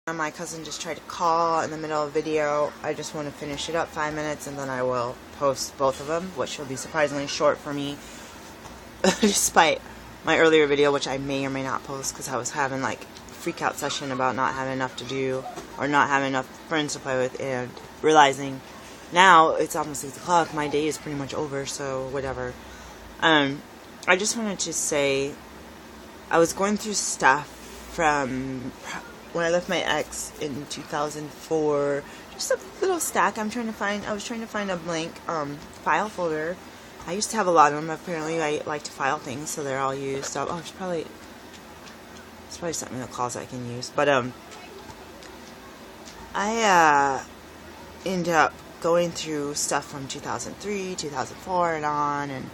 My cousin just tried to call in the middle of a video. I just want to finish it up 5 minutes and then I will post both of them, which will be surprisingly short for me, despite my earlier video, which I may or may not post because I was having like a freak out session about not having enough to do or not having enough friends to play with, and realizing now it's almost 6 o'clock, my day is pretty much over, so whatever. I just wanted to say I was going through stuff from when I left my ex in 2004, just a little stack. I was trying to find a blank file folder. I used to have a lot of them. Apparently, I like to file things, so they're all used up. Oh, it's probably something in the closet I can use. But I ended up going through stuff from 2003, 2004, and on, and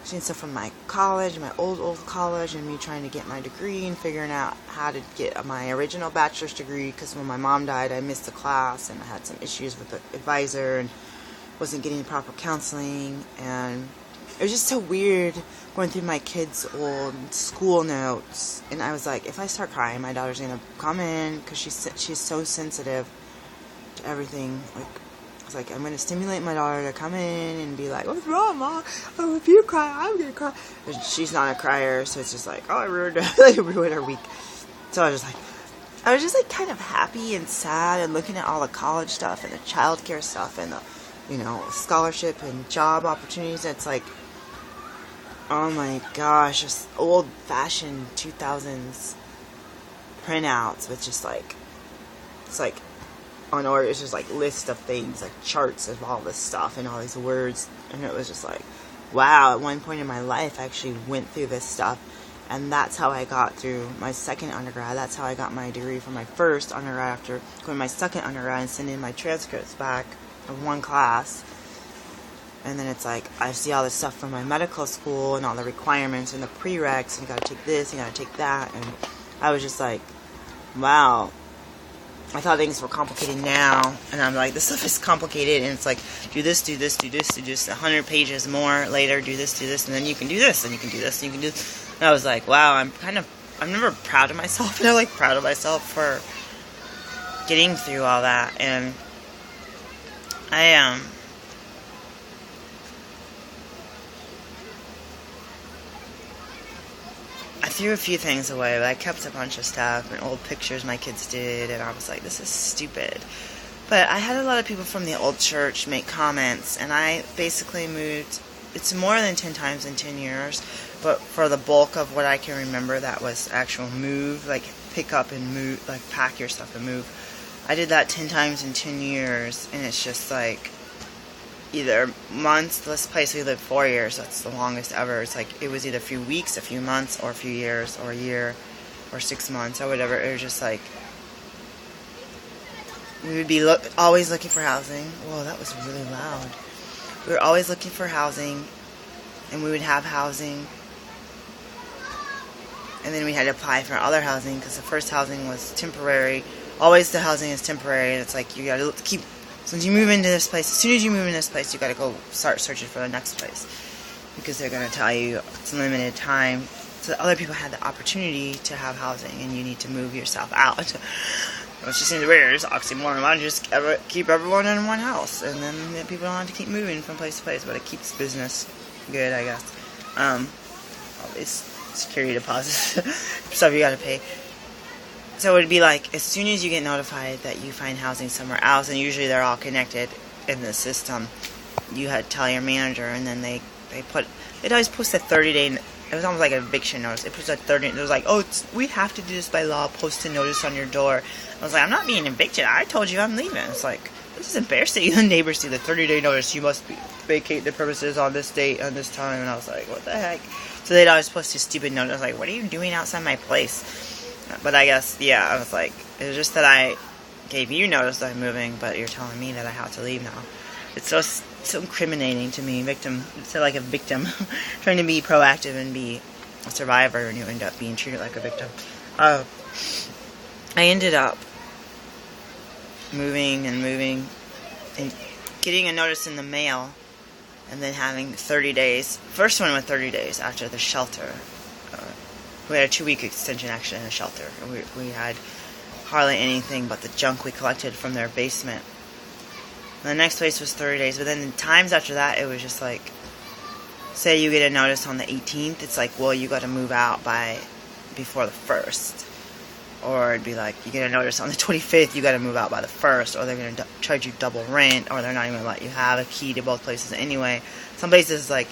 seeing stuff from my college, my old college, and me trying to get my degree and figuring out how to get my original bachelor's degree, because when my mom died I missed a class and I had some issues with the advisor and wasn't getting proper counseling, and it was just so weird going through my kids' old school notes, and I was like, if I start crying my daughter's gonna come in, because she's so sensitive to everything. Like, I was like, I'm going to stimulate my daughter to come in and be like, what's wrong, Mom? Oh, if you cry, I'm going to cry. But she's not a crier, so it's just like, oh, I ruined her week. So I was just like kind of happy and sad and looking at all the college stuff and the childcare stuff and the, scholarship and job opportunities. It's like, oh my gosh, just old-fashioned 2000s printouts with just like, it's like, on order, it's just like list of things, like charts of all this stuff and all these words, and it was just like, wow. At one point in my life I actually went through this stuff, and that's how I got through my second undergrad. That's how I got my degree from my first undergrad after going to my second undergrad and sending my transcripts back of one class. And then it's like, I see all this stuff from my medical school and all the requirements and the prereqs, and you gotta take this, you gotta take that, and I was just like, wow. I thought things were complicated now, and I'm like, this stuff is complicated, and it's like, do this, do this, do this, do this, 100 pages more later, do this, and then you can do this, and you can do this, and you can do this. And I was like, wow, I'm never proud of myself, and I'm like proud of myself for getting through all that, and I threw a few things away, but I kept a bunch of stuff and old pictures my kids did, and I was like, this is stupid. But I had a lot of people from the old church make comments, and I basically moved, it's more than 10 times in 10 years, but for the bulk of what I can remember, that was actual move, like pick up and move, like pack your stuff and move. I did that 10 times in 10 years, and it's just like, either months, this place we lived 4 years, that's the longest ever. It's like, it was either a few weeks, a few months, or a few years, or a year, or 6 months, or whatever. It was just like, we would be always looking for housing. Whoa, that was really loud. We were always looking for housing, and we would have housing, and then we had to apply for other housing, because the first housing was temporary. Always the housing is temporary, and it's like, you gotta keep, since you move into this place, as soon as you move in this place, you gotta go start searching for the next place, because they're gonna tell you it's a limited time. So other people had the opportunity to have housing, and you need to move yourself out. Which just seems weird. It's oxymoron. Why don't you just keep everyone in one house, and then people don't have to keep moving from place to place, but it keeps business good, I guess. All these security deposits, stuff you gotta pay. So it would be like, as soon as you get notified that you find housing somewhere else, and usually they're all connected in the system, you had to tell your manager, and then they'd always post a 30-day, it was almost like an eviction notice. It was a 30, it was like, oh, we have to do this by law, post a notice on your door. I was like, I'm not being evicted, I told you I'm leaving. It's like, this is embarrassing. The neighbors see the 30-day notice, you must vacate the premises on this date, on this time, and I was like, what the heck? So they'd always post a stupid notice, I was like, what are you doing outside my place? But I guess, yeah, I was like, it was just that I gave you notice that I'm moving, but you're telling me that I have to leave now. It's so incriminating to me, so like a victim, trying to be proactive and be a survivor, and you end up being treated like a victim. I ended up moving and getting a notice in the mail, and then having 30 days. First one was 30 days after the shelter. We had a 2-week extension actually in the shelter. We had hardly anything but the junk we collected from their basement. And the next place was 30 days, but then the times after that, it was just like, say you get a notice on the 18th, it's like, well, you got to move out before the 1st. Or it'd be like, you get a notice on the 25th, you got to move out by the 1st, or they're going to charge you double rent, or they're not even going to let you have a key to both places anyway. Some places like,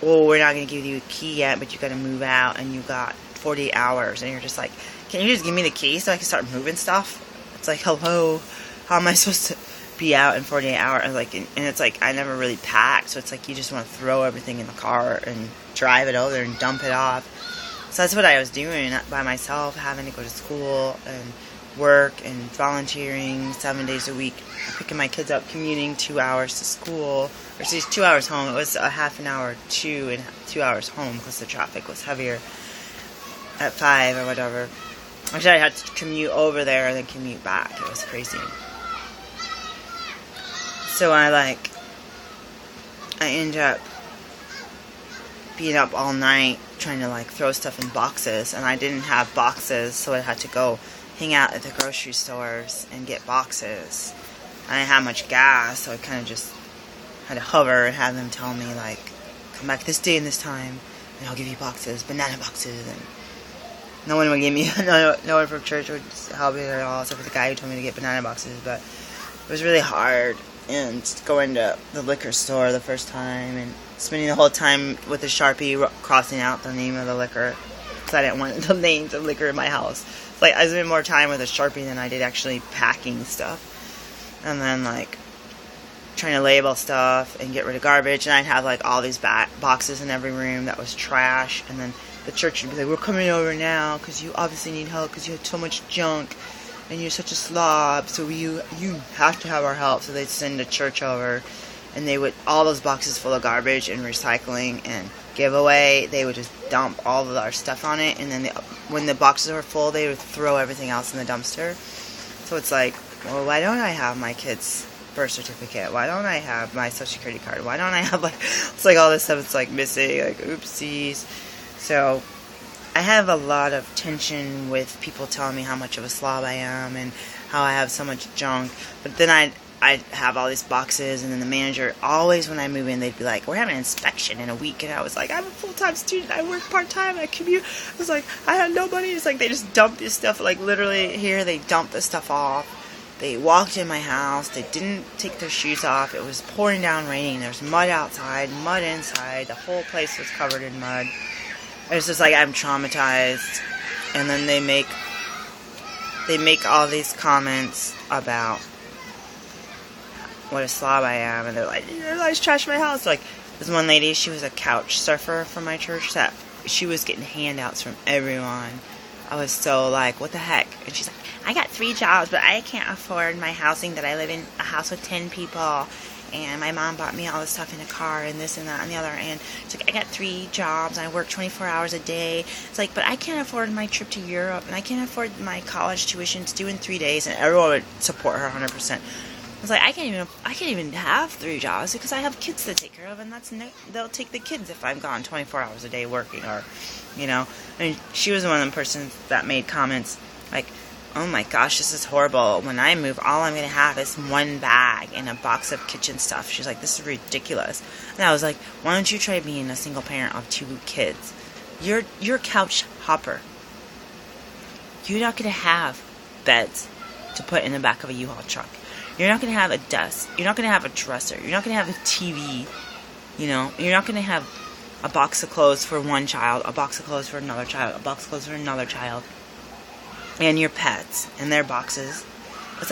well, we're not going to give you a key yet, but you got to move out, and you got 48 hours, and you're just like, can you just give me the key so I can start moving stuff? It's like, hello, how am I supposed to be out in 48 hours? And like, and it's like, I never really packed, so it's like, you just want to throw everything in the car and drive it over there and dump it off. So that's what I was doing by myself, having to go to school and work and volunteering 7 days a week, picking my kids up, commuting 2 hours to school, or 2 hours home. It was a half an hour to and 2 hours home because the traffic was heavier at 5 or whatever. Actually, I had to commute over there and then commute back. It was crazy. So I ended up being up all night trying to throw stuff in boxes, and I didn't have boxes, so I had to go hang out at the grocery stores and get boxes. I didn't have much gas, so I kind of just had to hover and have them tell me come back this day and this time and I'll give you boxes, banana boxes. And no one would give me, no one from church would help me at all, except for the guy who told me to get banana boxes. But it was really hard, and going to the liquor store the first time and spending the whole time with a Sharpie crossing out the name of the liquor, because I didn't want the names of liquor in my house. I spent more time with a Sharpie than I did actually packing stuff. And then trying to label stuff and get rid of garbage, and I'd have all these boxes in every room that was trash, and then the church would be like, we're coming over now because you obviously need help because you had so much junk and you're such a slob, so you have to have our help. So they'd send a church over, and they would, all those boxes full of garbage and recycling and giveaway, they would just dump all of our stuff on it, and then when the boxes were full, they would throw everything else in the dumpster. So it's like, well, why don't I have my kids' birth certificate? Why don't I have my social security card? Why don't I have it's all this stuff it's missing, oopsies. So I have a lot of tension with people telling me how much of a slob I am and how I have so much junk. But then I'd have all these boxes, and then the manager, always when I move in, they'd be like, we're having an inspection in a week. And I was like, I'm a full-time student, I work part-time, I commute. I was like, I have no money. It's like they just dump this stuff, literally here, they dump this stuff off. They walked in my house, they didn't take their shoes off, it was pouring down raining, there was mud outside, mud inside, the whole place was covered in mud. It was just I'm traumatized. And then they make all these comments about what a slob I am, and they're like, you guys trash my house. This one lady, she was a couch surfer from my church, that she was getting handouts from everyone. I was so what the heck? And she's like, I got 3 jobs, but I can't afford my housing that I live in, a house with 10 people. And my mom bought me all this stuff in a car and this and that and the other. And it's I got 3 jobs and I work 24 hours a day. It's but I can't afford my trip to Europe, and I can't afford my college tuition to do in 3 days. And everyone would support her 100%. I was I can't even have 3 jobs because I have kids to take care of, and they'll take the kids if I'm gone 24 hours a day working, or, she was one of the persons that made comments oh my gosh, this is horrible. When I move, all I'm going to have is 1 bag and a box of kitchen stuff. She's like, this is ridiculous. And I was like, why don't you try being a single parent of 2 kids? You're a couch hopper. You're not going to have beds to put in the back of a U-Haul truck. You're not going to have a desk. You're not going to have a dresser. You're not going to have a TV. You're not going to have a box of clothes for one child, a box of clothes for another child, a box of clothes for another child. And your pets and their boxes. It's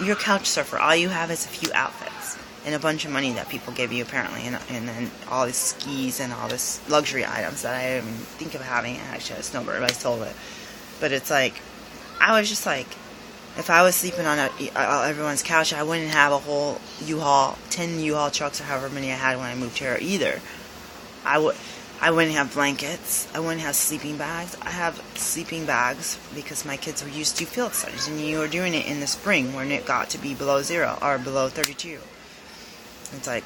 you're a couch surfer. All you have is a few outfits and a bunch of money that people give you, apparently, and then all these skis and all this luxury items that I didn't even think of having. I actually had a snowboard, but I sold it. But it's I was just if I was sleeping on everyone's couch, I wouldn't have a whole U-Haul, 10 U-Haul trucks, or however many I had when I moved here either. I wouldn't have blankets. I wouldn't have sleeping bags. I have sleeping bags because my kids were used to field studies, and you were doing it in the spring when it got to be below 0 or below 32. It's and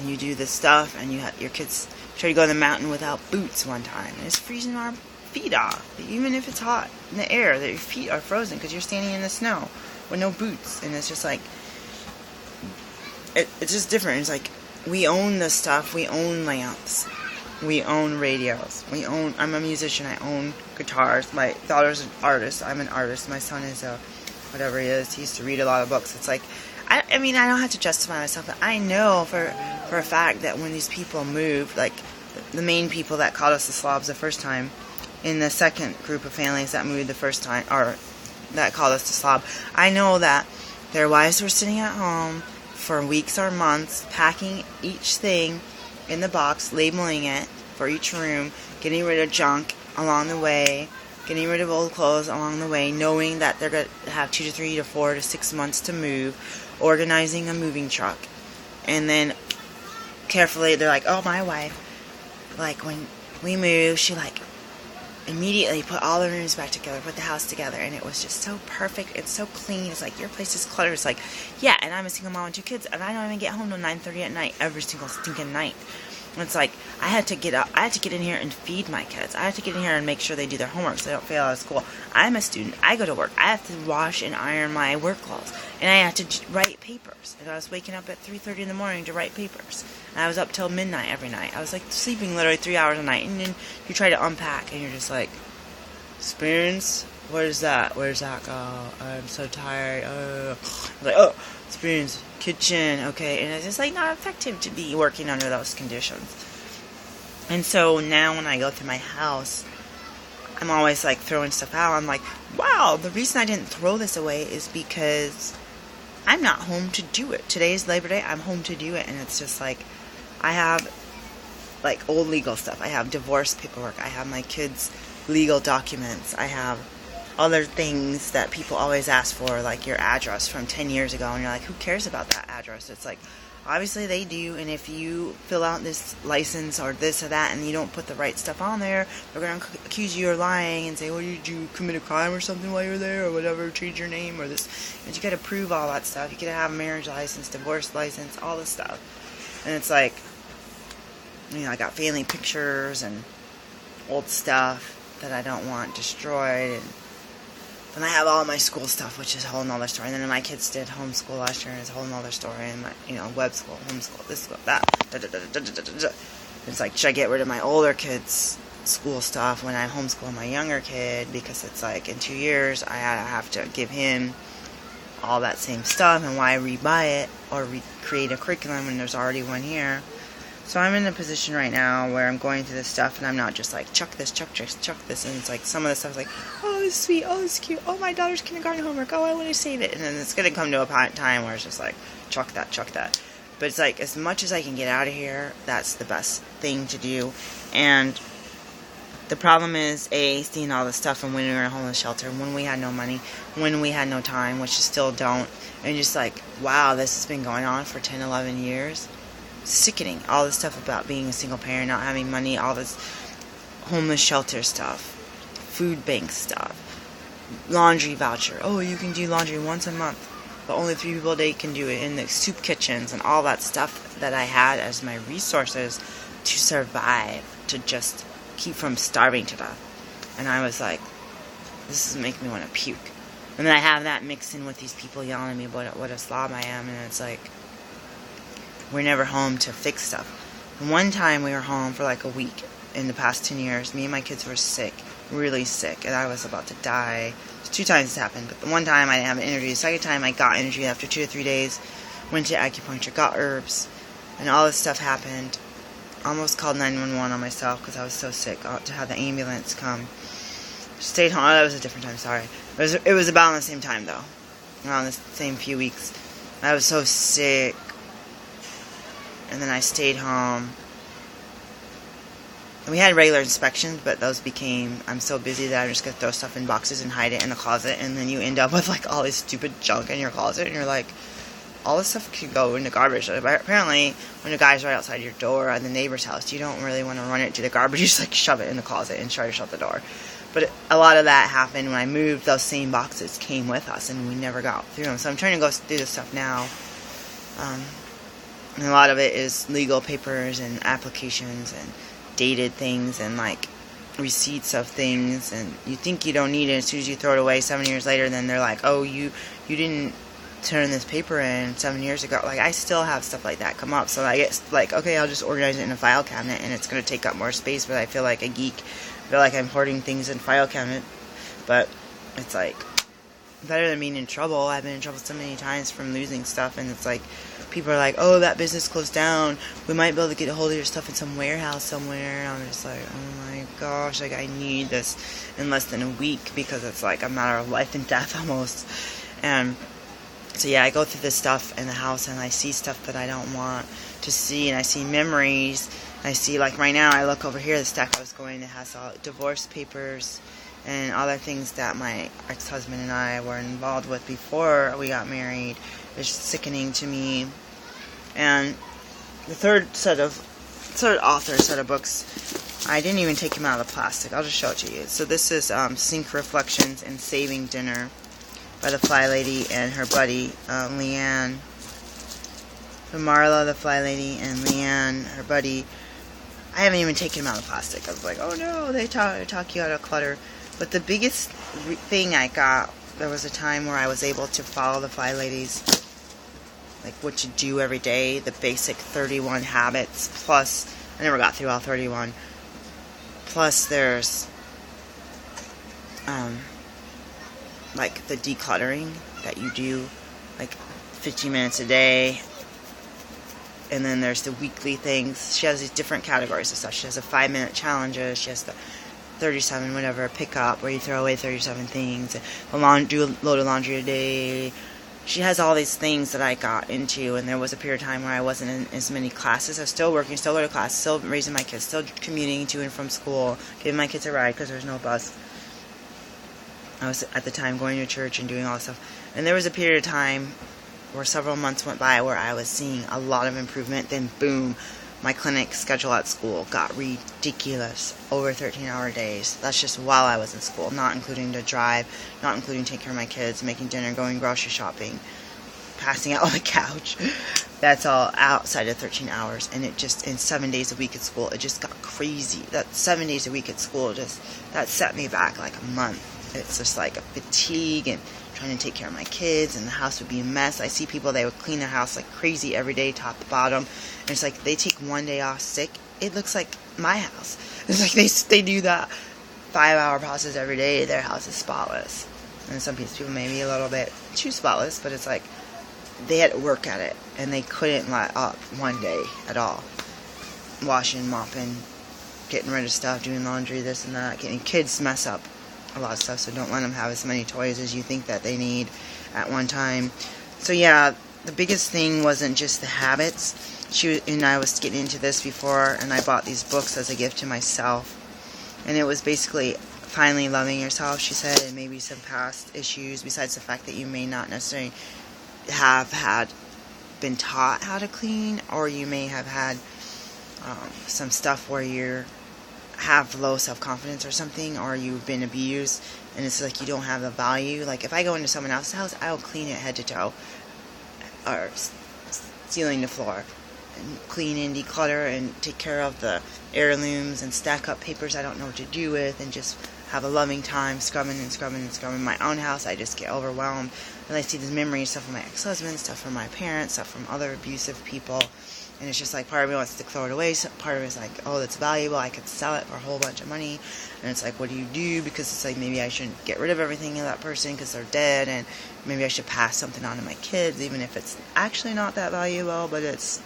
you do this stuff, and your kids try to go to the mountain without boots one time, and it's freezing our feet off, even if it's hot in the air, that your feet are frozen because you're standing in the snow with no boots. And it's just like, it's just different. It's like, we own the stuff. We own lamps. We own radios. I'm a musician. I own guitars. My daughter's an artist. I'm an artist. My son is whatever he is. He used to read a lot of books. It's like, I mean, I don't have to justify myself, but I know for a fact that when these people moved, like the main people that called us the slobs the first time, in the second group of families that moved the first time, or that called us the slob, I know that their wives were sitting at home for weeks or months, packing each thing in the box, labeling it for each room, getting rid of junk along the way, getting rid of old clothes along the way, knowing that they're going to have 2 to 3 to 4 to 6 months to move, organizing a moving truck. And then carefully, they're like, oh, my wife, like when we moved, she like immediately put all the rooms back together, put the house together, and it was just so perfect. It's so clean. It's like, your place is cluttered. It's like, yeah, and I'm a single mom with 2 kids, and I don't even get home till 9:30 at night every single stinking night. And it's like, I had to get up. I had to get in here and feed my kids. I had to get in here and make sure they do their homework so they don't fail out of school. I'm a student. I go to work. I have to wash and iron my work clothes. And I have to write papers. And I was waking up at 3:30 in the morning to write papers. And I was up till midnight every night. I was like sleeping literally 3 hours a night. And then you try to unpack and you're just like, spoons? Where's that? Where's that go? I'm so tired. Like, oh, spoons. Kitchen, okay, and it's just like not effective to be working under those conditions. And so now when I go through my house, I'm always like throwing stuff out. I'm like, wow, the reason I didn't throw this away is because I'm not home to do it. Today's Labor Day, I'm home to do it, and it's just like, I have like old legal stuff. I have divorce paperwork. I have my kids' legal documents. I have other things that people always ask for, like your address from 10 years ago, and you're like, who cares about that address? It's like, obviously they do, and if you fill out this license or this or that and you don't put the right stuff on there, they're going to accuse you of lying and say, well, did you commit a crime or something while you're there or whatever, change your name or this. And you got to prove all that stuff. You got to have a marriage license, divorce license, all this stuff. And it's like, you know, I got family pictures and old stuff that I don't want destroyed, and I have all my school stuff, which is a whole nother story. And then my kids did homeschool last year, and it's a whole nother story. And my, you know, web school, homeschool, this school, that. It's like, should I get rid of my older kids' school stuff when I'm homeschooling my younger kid? Because it's like, in 2 years, I have to give him all that same stuff, and why rebuy it or recreate a curriculum when there's already one here? So I'm in a position right now where I'm going through this stuff, and I'm not just like, chuck this, chuck this, and it's like, some of the stuff is like, oh, this is sweet, oh, this is cute, oh, my daughter's kindergarten homework, oh, I want to save it, and then it's going to come to a time where it's just like, chuck that. But it's like, as much as I can get out of here, that's the best thing to do. And the problem is, seeing all this stuff from when we were in a homeless shelter, when we had no money, when we had no time, which you still don't, and just like, wow, this has been going on for 10, 11 years. Sickening. All this stuff about being a single parent, not having money, all this homeless shelter stuff, food bank stuff, laundry voucher. Oh, you can do laundry once a month, but only 3 people a day can do it, in the soup kitchens and all that stuff that I had as my resources to survive, to just keep from starving to death. And I was like, this is making me want to puke. And then I have that mixed in with these people yelling at me about what a slob I am, and it's like, we're never home to fix stuff. And one time we were home for like a week in the past 10 years. Me and my kids were sick, really sick, and I was about to die. It's 2 times this happened, but the one time I didn't have energy. The second time I got energy after 2 to 3 days, went to acupuncture, got herbs, and all this stuff happened. Almost called 911 on myself because I was so sick, to have the ambulance come. Stayed home. Oh, that was a different time, sorry. It was about the same time, though. Around the same few weeks. I was so sick. And then I stayed home. And we had regular inspections, but those became, I'm so busy that I'm just going to throw stuff in boxes and hide it in the closet. And then you end up with like all this stupid junk in your closet. And you're like, all this stuff could go in the garbage. Apparently, when the guy's right outside your door at the neighbor's house, you don't really want to run it to the garbage. You just like shove it in the closet and try to shut the door. But a lot of that happened when I moved. Those same boxes came with us, and we never got through them. So I'm trying to go through this stuff now. And a lot of it is legal papers and applications and dated things and like receipts of things, and you think you don't need it. As soon as you throw it away 7 years later, then they're like, oh, you didn't turn this paper in 7 years ago. Like, I still have stuff like that come up, so I get like, okay, I'll just organize it in a file cabinet, and it's going to take up more space, but I feel like a geek. I feel like I'm hoarding things in file cabinet, but it's like better than being in trouble. I've been in trouble so many times from losing stuff, and it's like, people are like, oh, that business closed down, we might be able to get a hold of your stuff in some warehouse somewhere, and I'm just like, oh my gosh, like, I need this in less than a week, because it's like a matter of life and death almost. And so yeah, I go through this stuff in the house, and I see stuff that I don't want to see, and I see memories. I see, like, right now, I look over here, the stack I was going, it has all divorce papers and other things that my ex-husband and I were involved with before we got married. It's sickening to me. And the third author set of books, I didn't even take him out of the plastic. I'll just show it to you. So this is Sink Reflections and Saving Dinner by the Fly Lady and her buddy, Leanne. So Marla, the Fly Lady, and Leanne, her buddy. I haven't even taken them out of plastic. I was like, oh no, they talk you out of clutter. But the biggest thing I got, there was a time where I was able to follow the Fly Ladies, like what to do every day, the basic 31 habits, plus, I never got through all 31, plus there's, like the decluttering that you do, like 15 minutes a day, and then there's the weekly things. She has these different categories of stuff. She has a 5-minute challenges, she has the 37 whatever pick up, where you throw away 37 things, and do a load of laundry a day. She has all these things that I got into, and there was a period of time where I wasn't in as many classes. I was still working, still going to class, still raising my kids, still commuting to and from school, giving my kids a ride because there's no bus. I was at the time going to church and doing all this stuff. And there was a period of time where several months went by where I was seeing a lot of improvement. Then boom, my clinic schedule at school got ridiculous, over 13-hour days. That's just while I was in school, not including the drive, not including taking care of my kids, making dinner, going grocery shopping, passing out on the couch. That's all outside of 13 hours, and it just, in 7 days a week at school, it just got crazy. That 7 days a week at school, that set me back like a month. It's just like a fatigue and trying to take care of my kids, and the house would be a mess. I see people, they would clean their house like crazy every day, top to bottom, and it's like they take one day off sick, it looks like my house. It's like they do that 5-hour process every day, their house is spotless. And some people may be a little bit too spotless, but it's like they had to work at it, and they couldn't let up one day at all. Washing, mopping, getting rid of stuff, doing laundry, this and that. Getting kids mess up a lot of stuff, so don't let them have as many toys as you think that they need at one time. So yeah, the biggest thing wasn't just the habits. She and I was getting into this before, and I bought these books as a gift to myself, and it was basically finally loving yourself, she said, and maybe some past issues, besides the fact that you may not necessarily have been taught how to clean, or you may have had some stuff where you have low self-confidence or something, or you've been abused, and it's like you don't have the value. Like, if I go into someone else's house, I'll clean it head to toe, or ceiling to floor, and clean and declutter and take care of the heirlooms and stack up papers I don't know what to do with, and just have a loving time scrubbing and scrubbing and scrubbing. My own house, I just get overwhelmed, and I see these memories, stuff from my ex-husband, stuff from my parents, stuff from other abusive people. And it's just like, part of me wants to throw it away. Part of it is like, oh, that's valuable. I could sell it for a whole bunch of money. And it's like, what do you do? Because it's like, maybe I shouldn't get rid of everything of that person because they're dead. And maybe I should pass something on to my kids, even if it's actually not that valuable. But it's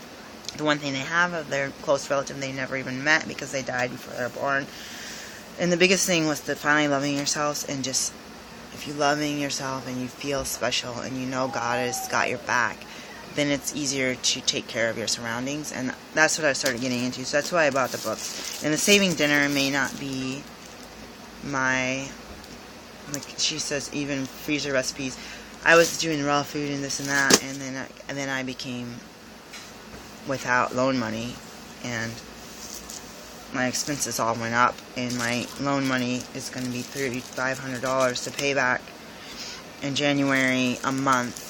the one thing they have of their close relative they never even met because they died before they were born. And the biggest thing was the finally loving yourselves, and just, if you're loving yourself and you feel special and you know God has got your back, then it's easier to take care of your surroundings. And that's what I started getting into. So that's why I bought the books. And the Saving Dinner may not be my, like she says, even freezer recipes. I was doing raw food and this and that, and then I became without loan money, and my expenses all went up, and my loan money is going to be $3,500 to pay back in January a month.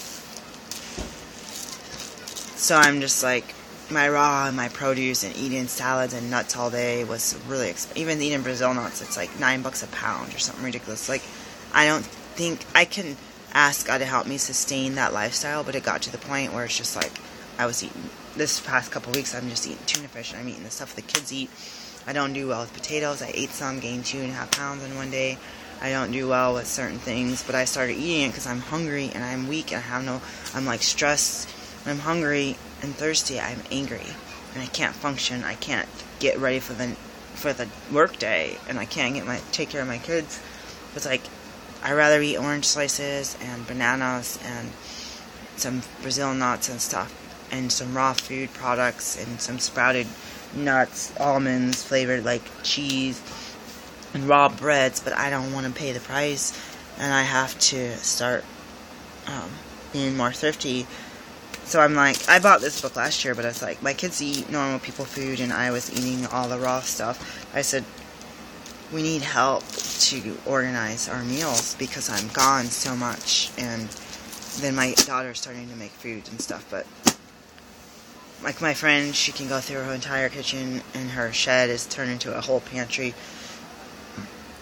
So I'm just like, my raw and my produce and eating salads and nuts all day was really expensive. Even eating Brazil nuts, it's like $9 a pound or something ridiculous. Like, I don't think I can ask God to help me sustain that lifestyle, but it got to the point where it's just like I was eating this past couple weeks. I'm just eating tuna fish and I'm eating the stuff the kids eat. I don't do well with potatoes. I ate some, gained 2.5 pounds in one day. I don't do well with certain things, but I started eating it because I'm hungry and I'm weak and I'm like stressed. When I'm hungry and thirsty, I'm angry and I can't function. I can't get ready for the work day, and I can't take care of my kids. It's like I'd rather eat orange slices and bananas and some Brazil nuts and stuff, and some raw food products and some sprouted nuts, almonds, flavored like cheese, and raw breads, but I don't want to pay the price, and I have to start being more thrifty. So I'm like, I bought this book last year, but it's like, my kids eat normal people food, and I was eating all the raw stuff. I said, we need help to organize our meals, because I'm gone so much, and then my daughter's starting to make food and stuff, but like my friend, she can go through her entire kitchen, and her shed is turned into a whole pantry.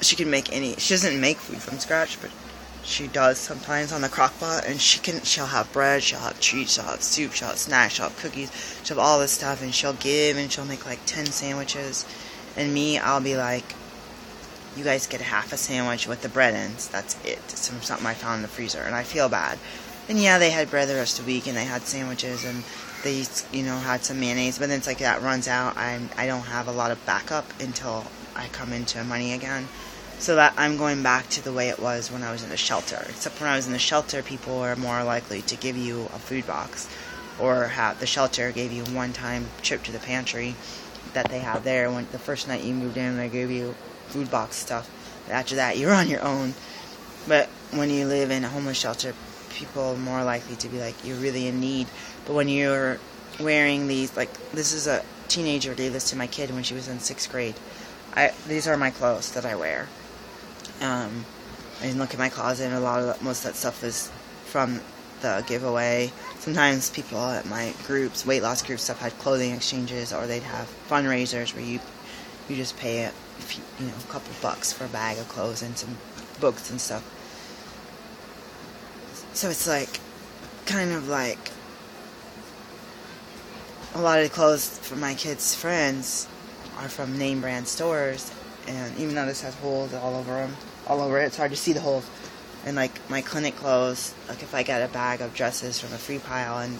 She doesn't make food from scratch, but she does sometimes on the crock pot, and she'll have bread, she'll have treats, she'll have soup, she'll have snacks, she'll have cookies, she'll have all this stuff, and she'll make like 10 sandwiches, and me, I'll be like, you guys get half a sandwich with the bread ends, that's it. It's from something I found in the freezer, and I feel bad. And yeah, they had bread the rest of the week, and they had sandwiches, and they, had some mayonnaise, but then it's like that runs out. I don't have a lot of backup until I come into money again. So that I'm going back to the way it was when I was in the shelter. Except when I was in the shelter, people were more likely to give you a food box, or the shelter gave you a one-time trip to the pantry that they have there. When the first night you moved in, they gave you food box stuff. After that, you're on your own. But when you live in a homeless shelter, people are more likely to be like, you're really in need. But when you're wearing these, like, this is a teenager gave this to my kid when she was in 6th grade. These are my clothes that I wear. And look at my closet, and most of that stuff is from the giveaway. Sometimes people at my groups, weight loss groups, stuff had clothing exchanges, or they'd have fundraisers where you just pay a couple bucks for a bag of clothes and some books and stuff. So it's like, kind of like, a lot of the clothes from my kids' friends are from name brand stores, and even though this has holes all over it, it's hard to see the holes. And like my clinic clothes, like if I get a bag of dresses from a free pile and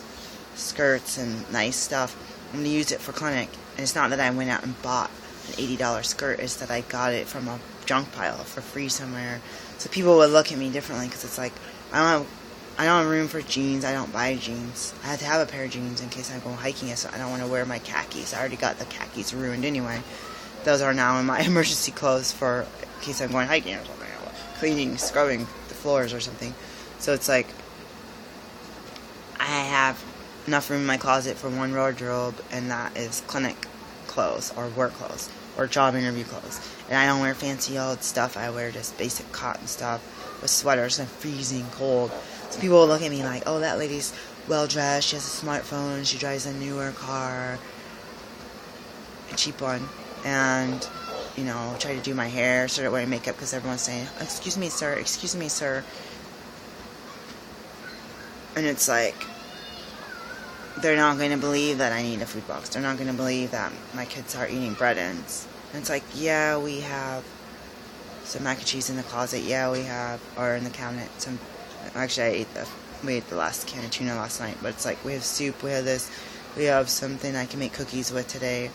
skirts and nice stuff, I'm going to use it for clinic. And it's not that I went out and bought an $80 skirt, it's that I got it from a junk pile for free somewhere. So people would look at me differently, because it's like, I don't have room for jeans. I don't buy jeans. I have to have a pair of jeans in case I go hiking, so I don't want to wear my khakis. I already got the khakis ruined anyway. Those are now in my emergency clothes for in case I'm going hiking or something, or cleaning, scrubbing the floors or something. So it's like, I have enough room in my closet for one wardrobe, and that is clinic clothes or work clothes or job interview clothes. And I don't wear fancy old stuff. I wear just basic cotton stuff with sweaters and freezing cold. So people will look at me like, oh, that lady's well-dressed, she has a smartphone, she drives a newer car, a cheap one, and, try to do my hair, started wearing makeup because everyone's saying, excuse me, sir, excuse me, sir. And it's like, they're not going to believe that I need a food box. They're not going to believe that my kids are eating bread ends. And it's like, yeah, we have some mac and cheese in the closet, or in the cabinet, actually, we ate the last can of tuna last night, but it's like, we have soup, we have this, we have something I can make cookies with today.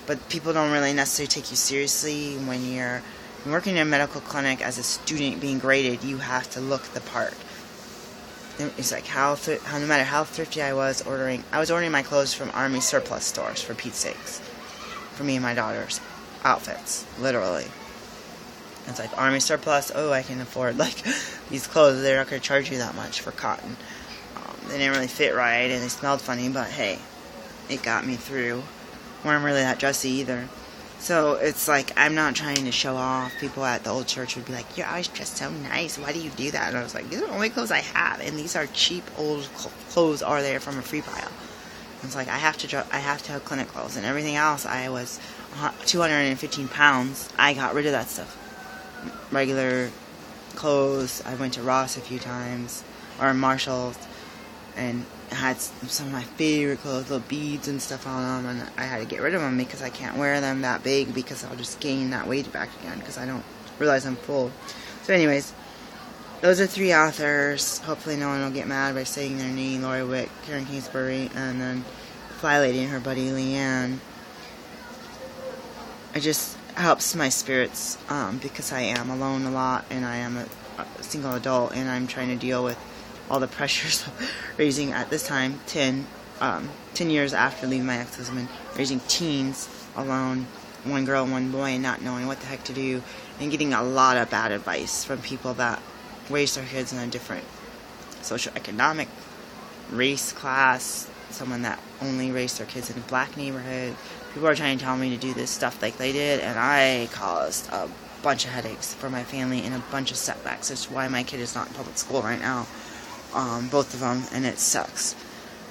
But people don't really necessarily take you seriously when you're working in a medical clinic as a student being graded. You have to look the part. It's like, no matter how thrifty I was ordering my clothes from Army surplus stores, for Pete's sakes, for me and my daughter's outfits, literally. It's like, Army surplus, oh, I can afford, like, these clothes. They're not going to charge you that much for cotton. They didn't really fit right, and they smelled funny, but hey, it got me through. Weren't really that dressy either. So it's like, I'm not trying to show off. People at the old church would be like, you're always dressed so nice. Why do you do that? And I was like, these are the only clothes I have, and these are cheap old clothes are there from a free pile. It's like I have to have clinic clothes, and everything else. I was 215 pounds. I got rid of that stuff. Regular clothes. I went to Ross a few times, or Marshalls, and had some of my favorite clothes, little beads and stuff on them, and I had to get rid of them because I can't wear them that big because I'll just gain that weight back again because I don't realize I'm full. So anyways, those are 3 authors. Hopefully no one will get mad by saying their name: Lori Wick, Karen Kingsbury, and then Fly Lady and her buddy Leanne. It just helps my spirits because I am alone a lot, and I am a single adult, and I'm trying to deal with all the pressures of raising, at this time, 10 years after leaving my ex-husband, raising teens alone, 1 girl, 1 boy, and not knowing what the heck to do, and getting a lot of bad advice from people that raise their kids in a different socioeconomic race, class, someone that only raised their kids in a black neighborhood. People are trying to tell me to do this stuff like they did, and I caused a bunch of headaches for my family and a bunch of setbacks. That's why my kid is not in public school right now, both of them, and it sucks.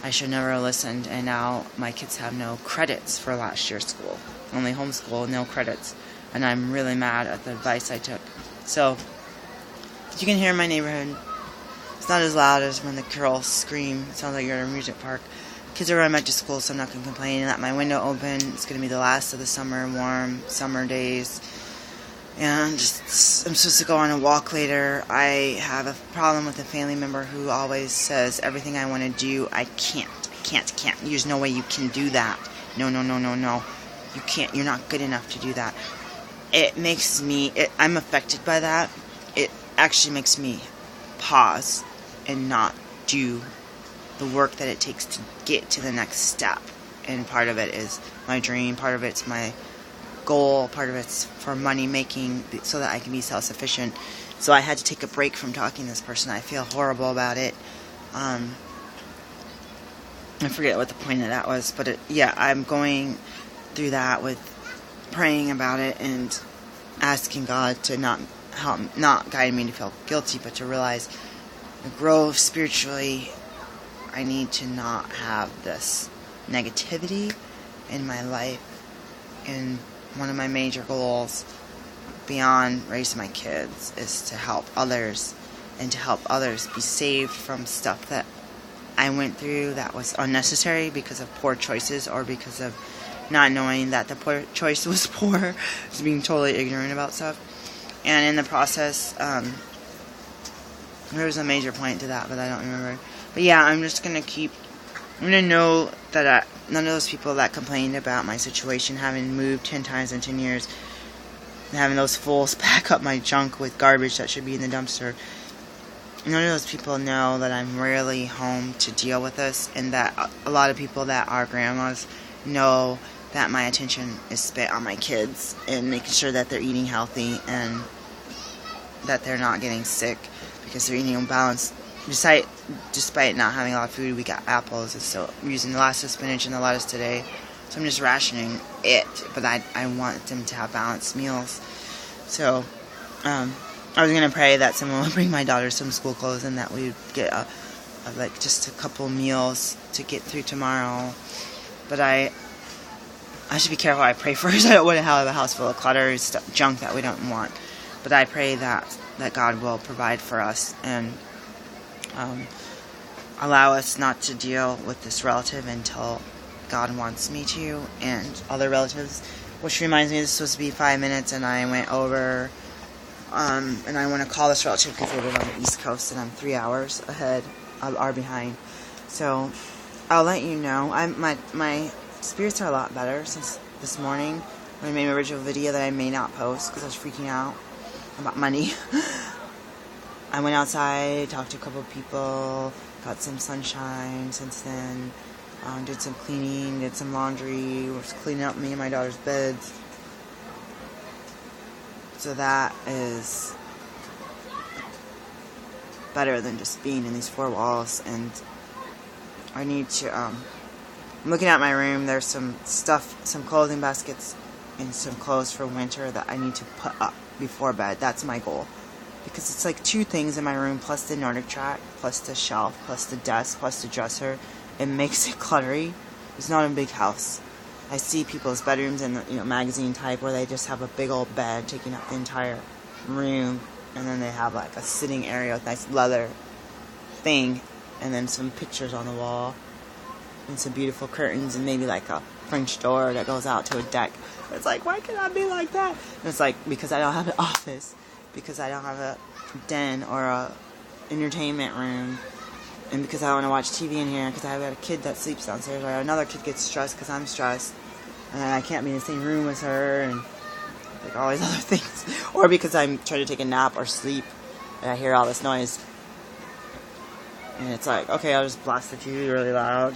I should never have listened, and now my kids have no credits for last year's school. Only homeschool, no credits, and I'm really mad at the advice I took. So, you can hear my neighborhood. It's not as loud as when the girls scream. It sounds like you're at a music park. Kids are going back to school, so I'm not going to complain. I let my window open. It's going to be the last of the summer, warm summer days. And I'm supposed to go on a walk later. I have a problem with a family member who always says everything I want to do, I can't. There's no way you can do that. No. You can't. You're not good enough to do that. It makes me, I'm affected by that. It actually makes me pause and not do the work that it takes to get to the next step. And part of it is my dream, part of it's my goal, part of it's for money making so that I can be self-sufficient. So I had to take a break from talking to this person. I feel horrible about it. I forget what the point of that was, but I'm going through that with praying about it and asking God to not guide me to feel guilty, but to realize to grow spiritually. I need to not have this negativity in my life. And one of my major goals beyond raising my kids is to help others, and to help others be saved from stuff that I went through that was unnecessary because of poor choices, or because of not knowing that the poor choice was poor, just being totally ignorant about stuff. And in the process, there was a major point to that, but I don't remember. But yeah, I'm going to know that none of those people that complained about my situation, having moved 10 times in 10 years, and having those fools pack up my junk with garbage that should be in the dumpster, none of those people know that I'm rarely home to deal with this, and that a lot of people that are grandmas know that my attention is spent on my kids and making sure that they're eating healthy and that they're not getting sick because they're eating unbalanced. Despite not having a lot of food, we got apples, and so I'm using the last of spinach and the lettuce today. So I'm just rationing it, but I want them to have balanced meals. So I was going to pray that someone would bring my daughter some school clothes and that we would get just a couple meals to get through tomorrow. But I should be careful I pray first. I don't want to have a house full of clutter, junk that we don't want. But I pray that God will provide for us and allow us not to deal with this relative until God wants me to, and other relatives. Which reminds me, this was supposed to be 5 minutes, and I went over, and I want to call this relative because they live on the East Coast, and I'm 3 hours ahead, or behind. So I'll let you know. My spirits are a lot better since this morning when I made my original video that I may not post because I was freaking out about money. I went outside, talked to a couple of people, got some sunshine since then, did some cleaning, did some laundry, was cleaning up me and my daughter's beds. So that is better than just being in these 4 walls. And I need to, I'm looking at my room, there's some stuff, some clothing baskets and some clothes for winter that I need to put up before bed. That's my goal. Because it's like 2 things in my room, plus the Nordic track, plus the shelf, plus the desk, plus the dresser. It makes it cluttery. It's not a big house. I see people's bedrooms in the, magazine type where they just have a big old bed taking up the entire room, and then they have like a sitting area with nice leather thing, and then some pictures on the wall, and some beautiful curtains, and maybe like a French door that goes out to a deck. It's like, why can't I be like that? And it's like, because I don't have an office, because I don't have a den or a entertainment room, and because I want to watch TV in here, because I have a kid that sleeps downstairs, or another kid gets stressed because I'm stressed, and I can't be in the same room as her, and like all these other things. Or because I'm trying to take a nap or sleep, and I hear all this noise. And it's like, okay, I'll just blast the TV really loud.